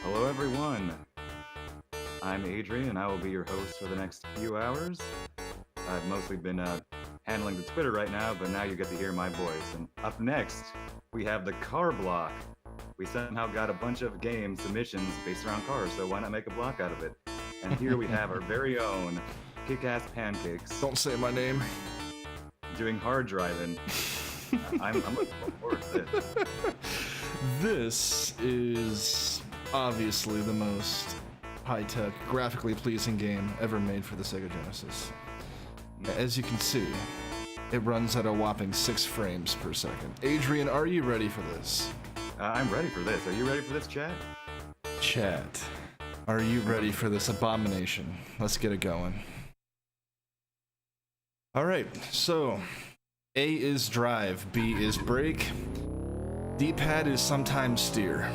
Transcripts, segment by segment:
Hello, everyone. I'm Adrian, and I will be your host for the next few hours. I've mostly been handling the Twitter right now, but now you get to hear my voice. And up next, we have the car block. We somehow got a bunch of game submissions based around cars, so why not make a block out of it? And here we have our very own Kickass Don't say my name. doing hard driving. I'm looking forward to this. This is obviously the most high-tech, graphically pleasing game ever made for the Sega Genesis. As you can see, it runs at a whopping 6 frames per second. Adrian, are you ready for this? I'm ready for this. Are you ready for this, chat? Chat, are you ready for this abomination? Let's get it going. Alright, so A is drive, B is brake, D-pad is sometimes steer.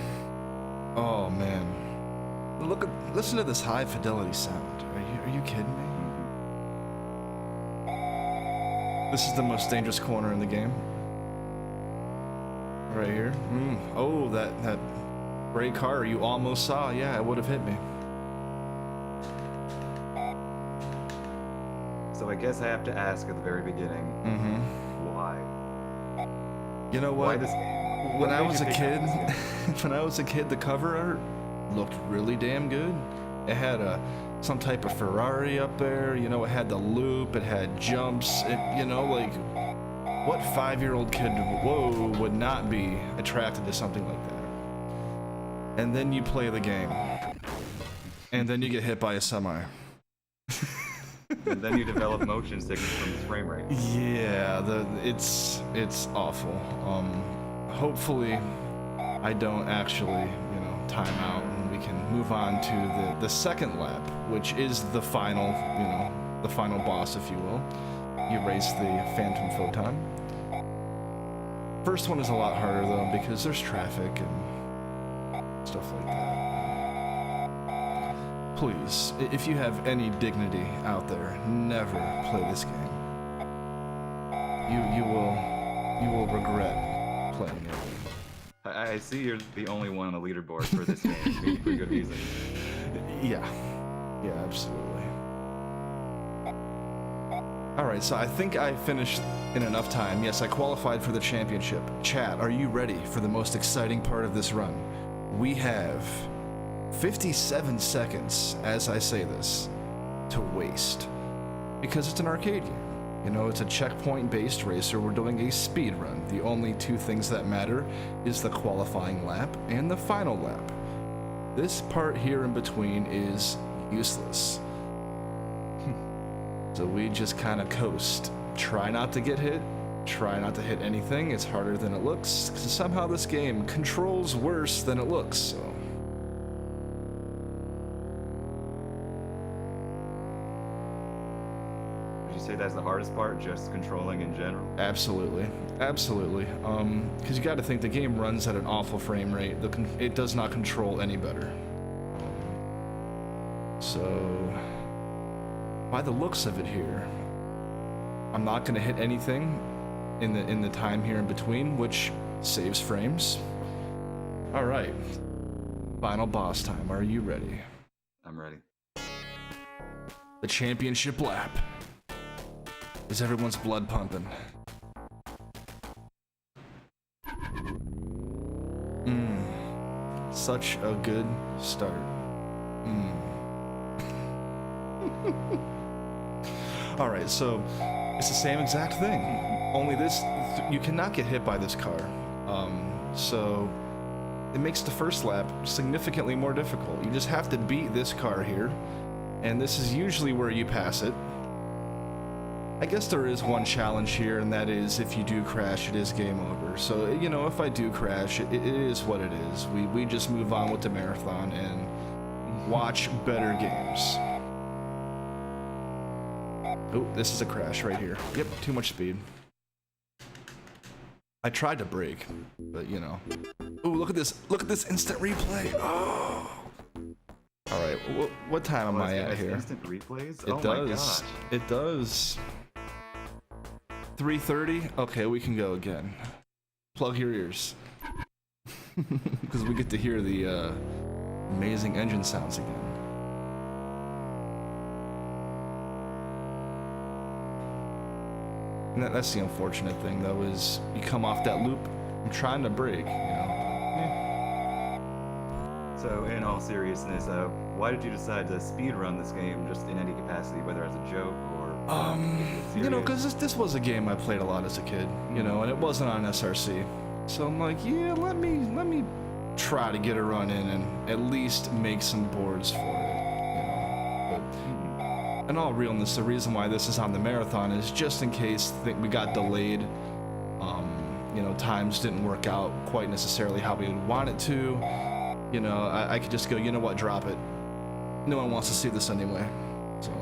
Oh man. Listen to this high fidelity sound. Are you kidding me? This is the most dangerous corner in the game. Right here. Oh, that gray car you almost saw. Yeah, it would have hit me. So I guess I have to ask at the very beginning, why? You know Why what? this game? When What I made was you a pick kid, up this game? the cover art looked really damn good. It had some type of Ferrari up there. You know, it had the loop. It had jumps. Like what 5-year-old kid would not be attracted to something like that? And then you play the game, and then you get hit by a semi. And then you develop motion sickness from the frame rate. Yeah, it's awful. Hopefully, I don't actually, time out, and we can move on to the second lap, which is the final, the final boss, if you will. You race the Phantom Photon. First one is a lot harder though because there's traffic and stuff like that. Please, if you have any dignity out there, never play this game. You will regret playing it. I see you're the only one on the leaderboard for this game, maybe for good reason. Yeah, absolutely. Alright, so I think I finished in enough time. Yes, I qualified for the championship. Chat, are you ready for the most exciting part of this run? We have 57 seconds, as I say this, to waste. Because it's an arcade game. It's a checkpoint-based racer. We're doing a speed run. The only two things that matter is the qualifying lap and the final lap. This part here in between is useless. So we just kind of coast. Try not to get hit. Try not to hit anything. It's harder than it looks, because somehow this game controls worse than it looks, so. Would you say that's the hardest part, just controlling in general? Absolutely. Because you got to think the game runs at an awful frame rate. It does not control any better. So, by the looks of it here, I'm not going to hit anything in the time here in between, which saves frames. All right, final boss time. Are you ready? I'm ready. The championship lap. Is everyone's blood pumping? Such a good start. Alright, so it's the same exact thing. Only you cannot get hit by this car. So it makes the first lap significantly more difficult. You just have to beat this car here, and this is usually where you pass it. I guess there is one challenge here, and that is if you do crash, it is game over. So, if I do crash, it is what it is. We just move on with the marathon and watch better games. Oh, this is a crash right here. Yep, too much speed. I tried to brake, but Oh, look at this instant replay. Oh. All right, what time am I at here? Instant replays? It does. It does. 3:30. Okay, we can go again. Plug your ears, because we get to hear the amazing engine sounds again. And that's the unfortunate thing, though, is you come off that loop, I'm trying to brake, you know. So, in all seriousness, why did you decide to speedrun this game just in any capacity, whether as a joke or... You know, because this was a game I played a lot as a kid, you know, and it wasn't on SRC. So I'm like, yeah, let me try to get a run in and at least make some boards for it, you know. But in all realness, the reason why this is on the marathon is just in case we got delayed. You know, times didn't work out quite necessarily how we would want it to. You know, I could just go, you know what, drop it. No one wants to see this anyway. So.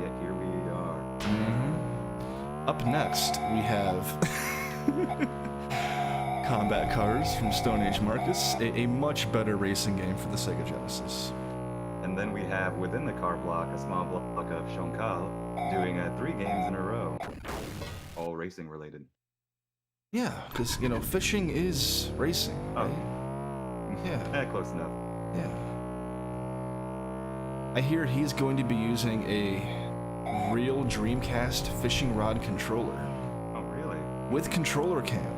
Yet here we are. Up next, we have Combat Cars from Stone Age Marcus, a much better racing game for the Sega Genesis. And then we have within the car block a small block of Shonkal doing 3 games in a row, all racing related. Yeah, because, you know, fishing is racing, right? Yeah. Close enough. Yeah. I hear he's going to be using a real Dreamcast fishing rod controller. Oh, really? With controller cam.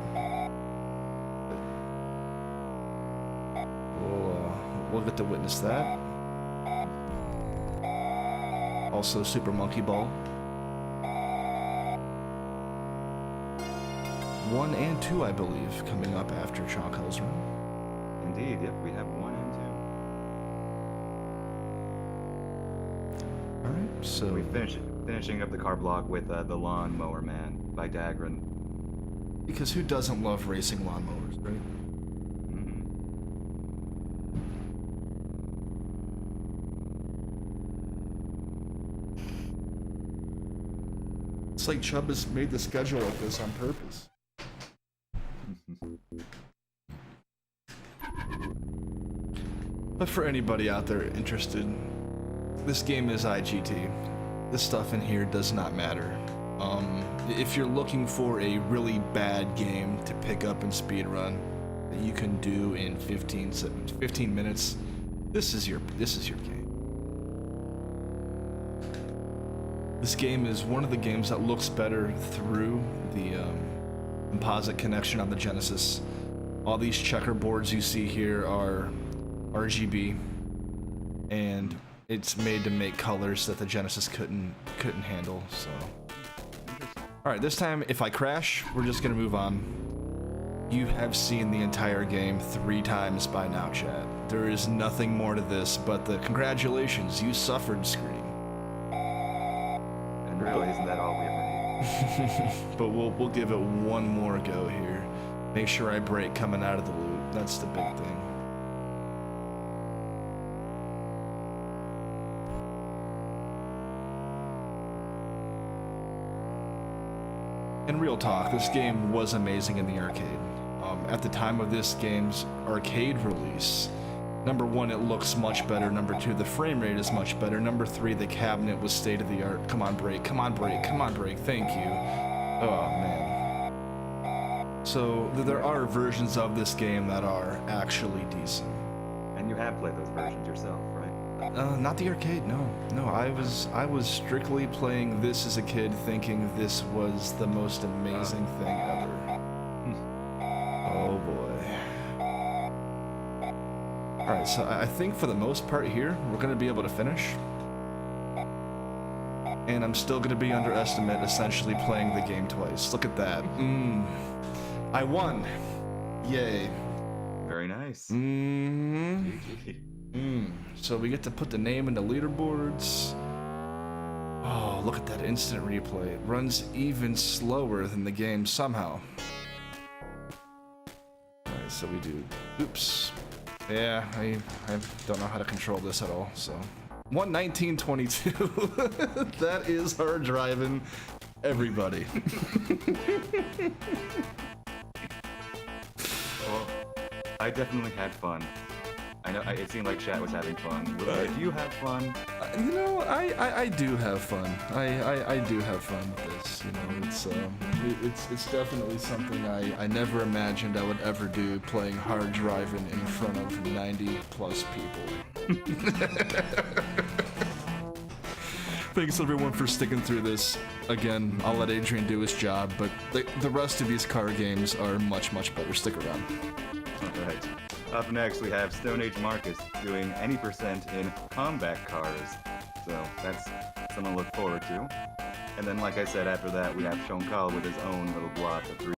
We'll get to witness that. Also Super Monkey Ball. 1 and 2, I believe, coming up after Chonkal's run. Indeed, yep, we have 1 and 2. Alright, so... We finishing up the car block with The Lawn Mower Man by Dagrin. Because who doesn't love racing lawnmowers, right? It's like Chubb has made the schedule like this on purpose. But for anybody out there interested, this game is IGT. This stuff in here does not matter. If you're looking for a really bad game to pick up and speedrun that you can do in 15 minutes, this is your game. This game is one of the games that looks better through the composite connection on the Genesis. All these checkerboards you see here are RGB, and it's made to make colors that the Genesis couldn't handle. So, all right, this time if I crash, we're just gonna move on. You have seen the entire game 3 times by now, chat. There is nothing more to this but the congratulations, you suffered screen. And really, isn't that all we ever need? But we'll give it one more go here. Make sure I brake coming out of the loop. That's the big thing. In real talk, this game was amazing in the arcade. At the time of this game's arcade release, number 1, it looks much better. Number 2, the frame rate is much better. Number 3, the cabinet was state of the art. Come on, brake. Come on, brake. Come on, brake. Thank you. Oh, man. So there are versions of this game that are actually decent. And you have played those versions yourself, right? Not the arcade, no. No, I was strictly playing this as a kid, thinking this was the most amazing thing ever. Oh boy. Alright, so I think for the most part here, we're gonna be able to finish. And I'm still gonna be underestimate, essentially playing the game twice. Look at that. I won. Yay. Very nice. So we get to put the name in the leaderboards. Oh, look at that instant replay. It runs even slower than the game somehow. Alright, so we do... Oops. Yeah, I don't know how to control this at all, so... 1:19:22. That is our driving, everybody. Well, I definitely had fun. I know it seemed like chat was having fun. Do you have fun? You know, I do have fun. I do have fun with this. You know, it's definitely something I never imagined I would ever do, playing hard driving in front of 90 plus people. Thanks everyone for sticking through this. Again, I'll let Adrian do his job, but the rest of these car games are much better. Stick around. All right. Up next, we have Stone Age Marcus doing any percent in combat cars. So that's something to look forward to. And then, like I said, after that, we have Shonkal with his own little block of 3